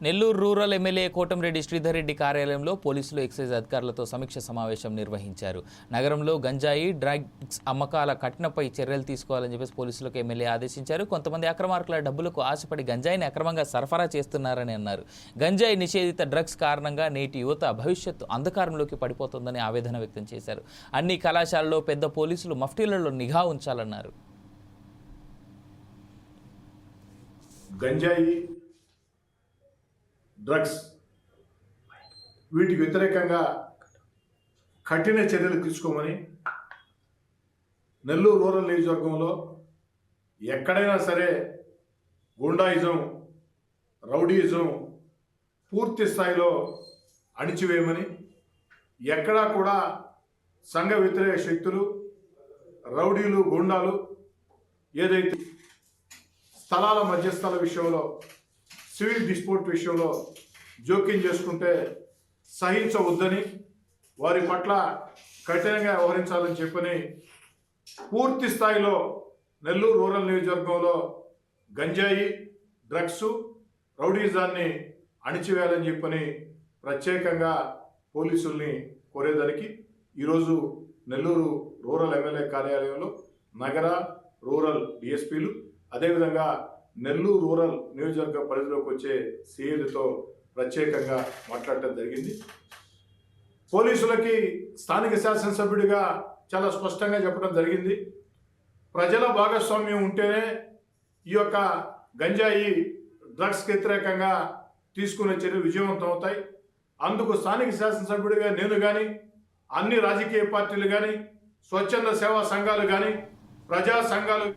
Nellore rural MLA Kotamreddy Sridhar Reddy కార్యాలయంలో పోలీసులు excise అధికారులతో సమీక్ష సమావేశం నిర్వహించారు. నగరంలో గంజాయి, డ్రగ్స్ అమ్మకాల కఠినపై చర్యలు తీసుకోవాలని చెప్పేసి పోలీసులకు ఎమ్మెల్యే ఆదేశించారు. కొంతమంది అక్రమార్కుల డబ్బులకు ఆశపడి గంజాయిని అక్రమంగా సరఫరా చేస్తున్నారని అన్నారు. గంజాయి నిషేధిత డ్రగ్స్ కారణంగా నేటి యువత భవిష్యత్తు అంధకారంలోకి పడిపోతుందని ఆవేదన వ్యక్తం చేశారు. అన్ని కళాశాలలో పెద్ద పోలీసులు మఫ్టీలలో నిఘా ఉంచాలన్నారు. గంజాయి, డ్రగ్స్ వీటికి వ్యతిరేకంగా కఠిన చర్యలు తీసుకోమని నెల్లూరు రూరల్ నియోజకవర్గంలో ఎక్కడైనా సరే గుండాయిజం, రౌడీయిజం పూర్తి స్థాయిలో అణిచివేయమని, ఎక్కడా కూడా సంఘ వ్యతిరేక శక్తులు, రౌడీలు, గుండాలు ఏదైతే స్థలాల మధ్యస్థల విషయంలో, సివిల్ డిస్ప్యూట్ విషయంలో జోక్యం చేసుకుంటే సహించవద్దని, వారి పట్ల కఠినంగా వ్యవహరించాలని చెప్పని పూర్తి స్థాయిలో నెల్లూరు రూరల్ నియోజకవర్గంలో గంజాయి, డ్రగ్స్, రౌడీజాన్ని అణిచివేయాలని చెప్పని ప్రత్యేకంగా పోలీసుల్ని కోరేదానికి ఈరోజు నెల్లూరు రూరల్ ఎమ్మెల్యే కార్యాలయంలో నగర, రూరల్ డిఎస్పీలు, అదేవిధంగా నెల్లూరు రూరల్ నియోజకవర్గ పరిధిలోకి వచ్చే సిఐలతో ప్రత్యేకంగా మాట్లాడటం జరిగింది. పోలీసులకి స్థానిక శాసనసభ్యుడిగా చాలా స్పష్టంగా చెప్పడం జరిగింది. ప్రజల భాగస్వామ్యం ఉంటేనే ఈ యొక్క గంజాయి, డ్రగ్స్కి వ్యతిరేకంగా తీసుకునే చర్యలు విజయవంతం అవుతాయి. అందుకు స్థానిక శాసనసభ్యుడిగా నేను కానీ, అన్ని రాజకీయ పార్టీలు కానీ, స్వచ్ఛంద సేవా సంఘాలు కానీ, ప్రజా సంఘాలు